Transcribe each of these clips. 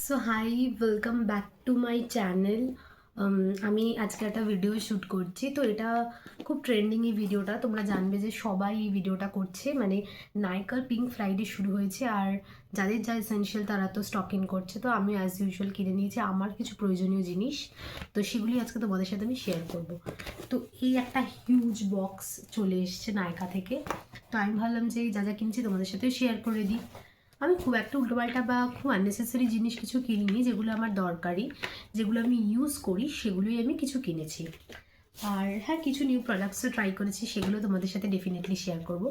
So hi, welcome back to my channel. আমি আজকে একটা ভিডিও শ্যুট করছি, তো এটা খুব ট্রেন্ডিং এই ভিডিওটা। তোমরা জানবে যে সবাই এই ভিডিওটা করছে, মানে নাইকার পিঙ্ক ফ্রাইডে শুরু হয়েছে, আর যাদের যা এসেনশিয়াল তারা তো স্টক ইন করছে। তো আমি অ্যাজ ইউজুয়াল কিনে নিয়েছি আমার কিছু প্রয়োজনীয় জিনিস, তো সেগুলি আজকে তোমাদের সাথে আমি শেয়ার করব। তো এই একটা হিউজ বক্স চলে এসছে নাইকা থেকে, তো আমি ভাবলাম যে যা যা কিনছি তোমাদের সাথেও শেয়ার করে দিই। আমি খুব একটা উল্টোপাল্টা বা খুব আননেসেসারি জিনিস কিছু কিনিনি, যেগুলো আমার দরকারি, যেগুলো আমি ইউজ করি সেগুলোই আমি কিছু কিনেছি। আর হ্যাঁ, কিছু নিউ প্রোডাক্টসও ট্রাই করেছি, সেগুলো তোমাদের সাথে ডেফিনেটলি শেয়ার করব।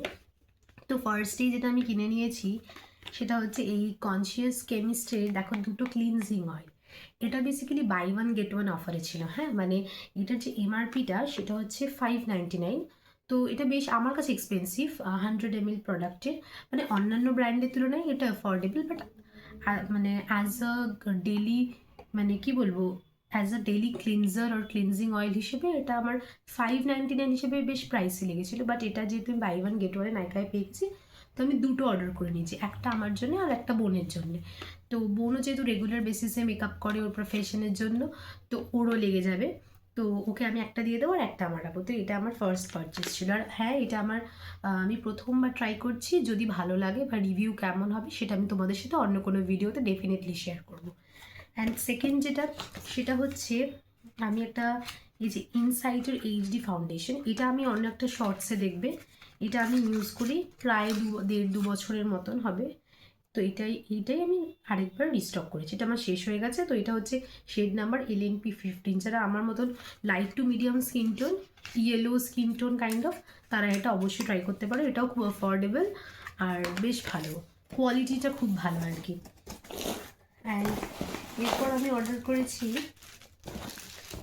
তো ফার্স্টেই যেটা আমি কিনে নিয়েছি সেটা হচ্ছে এই কনসিয়াস কেমিস্ট্রির, দেখো, দুটো ক্লিনজিং অয়েল। এটা basically buy one get one অফারে ছিল। হ্যাঁ, মানে এটার যে এমআরপিটা সেটা হচ্ছে 599। তো এটা বেশ আমার কাছে এক্সপেন্সিভ 100 ml প্রোডাক্টের, মানে অন্যান্য ব্র্যান্ডের তুলনায় এটা অ্যাফোর্ডেবল, বাট মানে অ্যাজ আ ডেলি, মানে কি বলবো, অ্যাজ আ ডেলি ক্লিনজার আর ক্লিনজিং অয়েল হিসেবে এটা আমার 599 হিসেবে বেশ প্রাইসি লেগেছিলো। বাট এটা যেহেতু আমি বাই ওয়ান গেট ওয়ানে নাইকায় পেয়েছি, তো আমি দুটো অর্ডার করে নিয়েছি, একটা আমার জন্য আর একটা বোনের জন্য। তো বোনও যেহেতু রেগুলার বেসিসে মেকআপ করে ওর প্রফেশনের জন্য, তো ওরও লেগে যাবে। তো ওকে আমি একটা দিয়ে দেবো আর একটা আমার রাখবো। তো এটা আমার ফার্স্ট পারচেস ছিল। আর হ্যাঁ, এটা আমার আমি প্রথমবার ট্রাই করছি, যদি ভালো লাগে বা রিভিউ কেমন হবে সেটা আমি তোমাদের সাথে অন্য কোনো ভিডিওতে ডেফিনেটলি শেয়ার করবো। অ্যান্ড সেকেন্ড যেটা, সেটা হচ্ছে আমি একটা, এই যে ইনসাইটের এইচডি ফাউন্ডেশন, এটা আমি অন্য একটা শর্টসে দেখবে, এটা আমি ইউজ করি প্রায় দেড় দু বছরের মতন হবে। তো এইটাই আমি আরেকবার রিস্টক করেছি, এটা আমার শেষ হয়ে গেছে। তো এটা হচ্ছে শেড নাম্বার LNP15। যারা আমার মতন light to medium skin tone, yellow skin tone kind of, তারা এটা অবশ্যই ট্রাই করতে পারো। এটাও খুব অ্যাফোর্ডেবল আর বেশ ভালো, কোয়ালিটিটা খুব ভালো আর কি। অ্যান্ড এরপর আমি অর্ডার করেছি,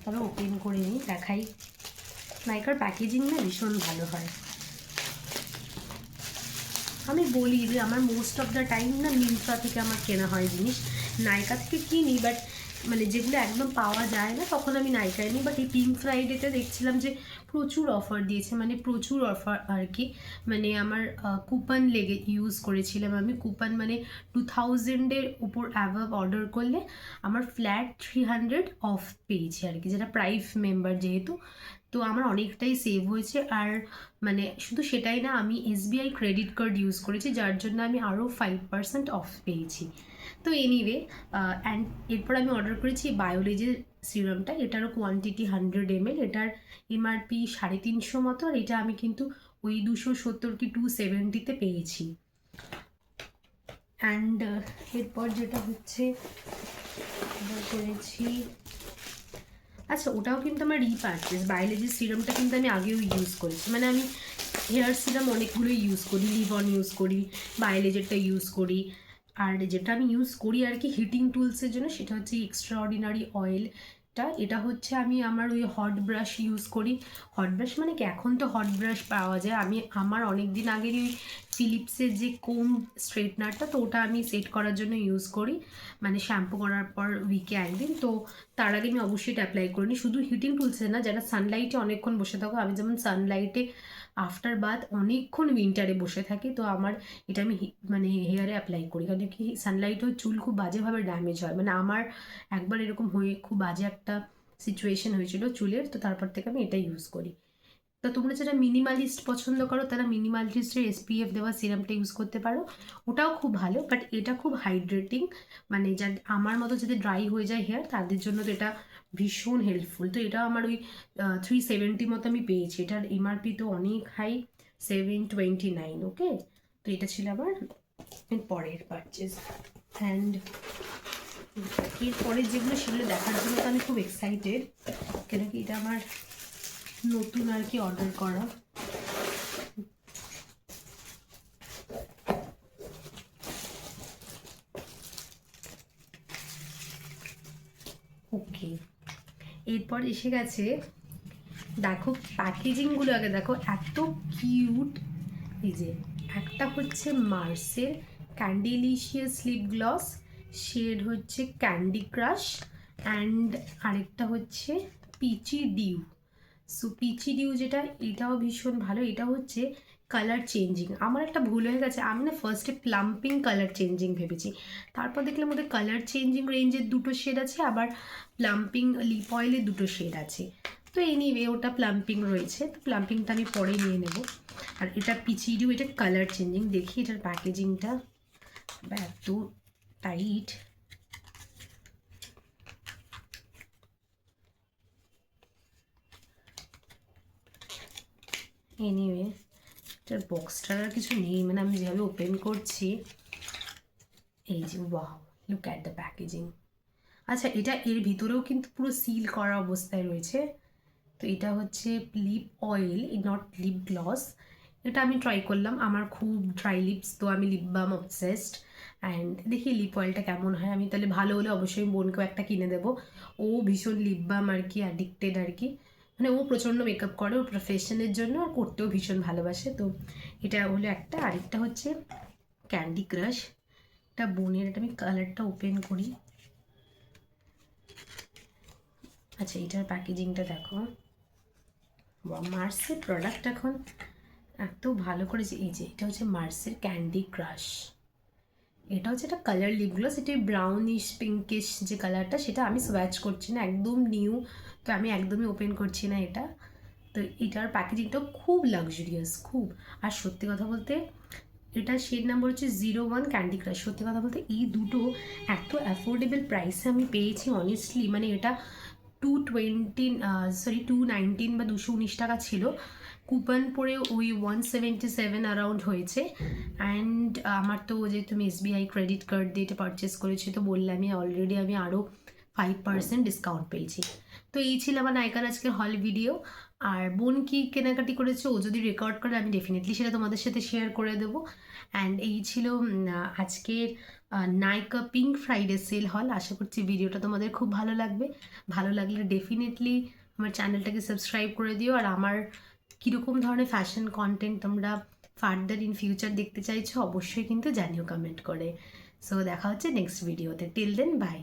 তবে ওপেন করে নিই, দেখাই। নাইকার প্যাকেজিং না ভীষণ ভালো হয়। আমি বলি যে আমার মোস্ট অফ দ্য টাইম না মিন্ত্রা থেকে আমার কেনা হয় জিনিস, নাইকা থেকে কিনি, বাট মানে যেগুলো একদম পাওয়া যায় না তখন আমি নাইকায় নিই। বাট এই পিঙ্ক ফ্রাইডেতে দেখছিলাম যে প্রচুর অফার দিয়েছে, মানে প্রচুর অফার আর কি। মানে আমার কুপন লেগে ইউজ করেছিলাম আমি, কুপন মানে 2000-এর উপর অ্যাভাব অর্ডার করলে আমার ফ্ল্যাট 300 অফ পেয়েছি আর কি, যেটা প্রাইভ মেম্বার যেহেতু। তো আমার অনেকটাই সেভ হয়েছে। আর মানে শুধু সেটাই না, আমি SBI ক্রেডিট কার্ড ইউজ করেছি, যার জন্য আমি আরও 5% অফ পেয়েছি। তো এনিওয়ে, অ্যান্ড এরপর আমি অর্ডার করেছি বায়োলেজের সিরামটা, এটারও কোয়ান্টিটি 100 ml, এটার এমআরপি 350 মতো, আর এটা আমি কিন্তু ওই 270 কি 270-তে পেয়েছি। অ্যান্ড এরপর যেটা হচ্ছে অর্ডার করেছি, আচ্ছা ওটাও কিন্তু আমার রিপারচেস, বায়োলজির সিরামটা কিন্তু আমি আগেও ইউজ করেছি, মানে আমি হেয়ার সিরাম অনেকগুলোই ইউজ করি, লিভন ইউজ করি, বায়োলজিরটা ইউজ করি। আর যেটা আমি ইউজ করি আর কি হিটিং টুলসের জন্য, সেটা হচ্ছে এক্সট্রা অর্ডিনারি অয়েলটা। এটা হচ্ছে আমি আমার ওই হট ব্রাশ ইউজ করি। হট ব্রাশ মানে কি, এখন তো হট ব্রাশ পাওয়া যায়, আমি আমার অনেক দিন আগের ওই ফিলিপসের যে কোম স্ট্রেটনারটা, তো ওটা আমি সেট করার জন্য ইউজ করি, মানে শ্যাম্পু করার পর উইকে একদিন। তো তার আগে আমি অবশ্যই এটা অ্যাপ্লাই করিনি, শুধু হিটিং টুলসে না, যারা সানলাইটে অনেকক্ষণ বসে থাকো, আমি যেমন সানলাইটে আফটার বাথ অনেকক্ষণ উইন্টারে বসে থাকি, তো আমার এটা আমি মানে হেয়ারে অ্যাপ্লাই করি, কারণ কি সানলাইটেও চুল খুব বাজেভাবে ড্যামেজ হয়। মানে আমার একবার এরকম হয়ে খুব বাজে একটা সিচুয়েশন হয়েছিল চুলের, তো তারপর থেকে আমি এটা ইউজ করি। তো তোমরা যারা মিনিমালিস্ট পছন্দ করো তারা মিনিমালিস্টের SPF দেওয়া সিরামটা ইউজ করতে পারো, ওটাও খুব ভালো। বাট এটা খুব হাইড্রেটিং, মানে যা আমার মতো যদি ড্রাই হয়ে যায় হেয়ার তাদের জন্য তো এটা ভীষণ হেল্পফুল। তো এটা আমার ওই 370 মতো আমি পেয়েছি, এটার এমআরপি তো অনেক হাই, 729। ওকে, তো এটা ছিল আমার পরের পারচেস। অ্যান্ড এরপরে যেগুলো সেগুলো দেখার জন্য তো আমি খুব এক্সাইটেড, কেন কি এটা আমার নতুন আর কি অর্ডার করা। ওকে, এরপর এসে গেছে, দেখো প্যাকেজিংগুলো আগে দেখো, এত কিউট। এই যে একটা হচ্ছে মার্সের ক্যান্ডিলিশিয়াস লিপ গ্লস, শেড হচ্ছে ক্যান্ডি ক্রাশ, অ্যান্ড আরেকটা হচ্ছে peachy dew. So peachy dew যেটা, এটাও ভীষণ ভালো, এটা হচ্ছে কালার চেঞ্জিং। আমার একটা ভুল হয়ে গেছে, আমি না ফার্স্টে প্লাম্পিং কালার চেঞ্জিং ভেবেছি, তারপর দেখলাম ওদের কালার চেঞ্জিং রেঞ্জের দুটো শেড আছে, আবার প্লাম্পিং লিপ অয়েলের দুটো শেড আছে। তো এনিওয়ে ওটা প্লাম্পিং রয়েছে, তো প্লাম্পিংটা আমি পরে নিয়ে নেব। আর এটা পিচিডিও, এটা কালার চেঞ্জিং। দেখি এটার প্যাকেজিংটা, এত টাইট। এনিওয়ে এটার বক্সটার আর কিছু নেই, মানে আমি যেভাবে ওপেন করছি, এই যে wow, look at the packaging. আচ্ছা, এটা এর ভিতরেও কিন্তু পুরো সিল করা অবস্থায় রয়েছে। তো এটা হচ্ছে lip oil, not lip gloss. এটা আমি ট্রাই করলাম, আমার খুব ড্রাই লিপস, তো আমি লিপ বাম অবসেসড। অ্যান্ড দেখি লিপ অয়েলটা কেমন হয়। আমি তাহলে ভালো হলে অবশ্যই বোনকেও একটা কিনে দেবো। ও ভীষণ লিপ বাম আর কি অ্যাডিক্টেড আর কি, মানে ও প্রচণ্ড মেকআপ করে, ও প্রফেশনের জন্য, আর করতেও ভীষণ ভালোবাসে। তো এটা হলো একটা। আরেকটা হচ্ছে ক্যান্ডি ক্রাশ, এটা বোনের। এটা আমি কালারটা ওপেন করি। আচ্ছা, এটার প্যাকেজিংটা দেখো, মার্সের প্রোডাক্ট এখন এত ভালো করেছে। এই যে এটা হচ্ছে মার্সের ক্যান্ডি ক্রাশ, এটা হচ্ছে একটা কালার লিপ গ্লস। এটা ব্রাউনিশ পিঙ্কিশ যে কালারটা, সেটা আমি সোয়াচ করছি না, একদম নিউ, তো আমি একদমই ওপেন করছি না এটা। তো এটার প্যাকেজিংটাও খুব লাক্সারিয়াস, খুব। আর সত্যি কথা বলতে এটার শেড নাম্বার হচ্ছে 01 ক্যান্ডি ক্রাশ। সত্যি কথা বলতে এই দুটো এত অ্যাফোর্ডেবল প্রাইসে আমি পেয়েছি অনেস্টলি, মানে এটা 219 বা 219 টাকা ছিল, কুপন পরে ওই 177 অ্যারাউন্ড হয়েছে। অ্যান্ড আমার তো যেহেতু আমি SBI ক্রেডিট কার্ড দিয়ে এটা পারচেস করেছি, তো বললামই অলরেডি আমি আরও 5% ডিসকাউন্ট পেয়েছি। তো এই ছিল আমার নায়িকার আজকের হল ভিডিও। আর বোন কি কেনাকাটি করেছে, ও যদি রেকর্ড করে আমি ডেফিনেটলি সেটা তোমাদের সাথে শেয়ার করে দেবো। অ্যান্ড এই ছিল আজকের নায়িকা পিঙ্ক ফ্রাইডে সেল হল। আশা করছি ভিডিওটা তোমাদের খুব ভালো লাগবে। ভালো লাগলে ডেফিনেটলি আমার চ্যানেলটাকে সাবস্ক্রাইব করে দিও। আর আমার কীরকম ধরনের ফ্যাশন কন্টেন্ট তোমরা ফার্দার ইন ফিউচার দেখতে চাইছো অবশ্যই কিন্তু জানিও কমেন্ট করে। সো দেখা হচ্ছে নেক্সট ভিডিওতে। Till then by.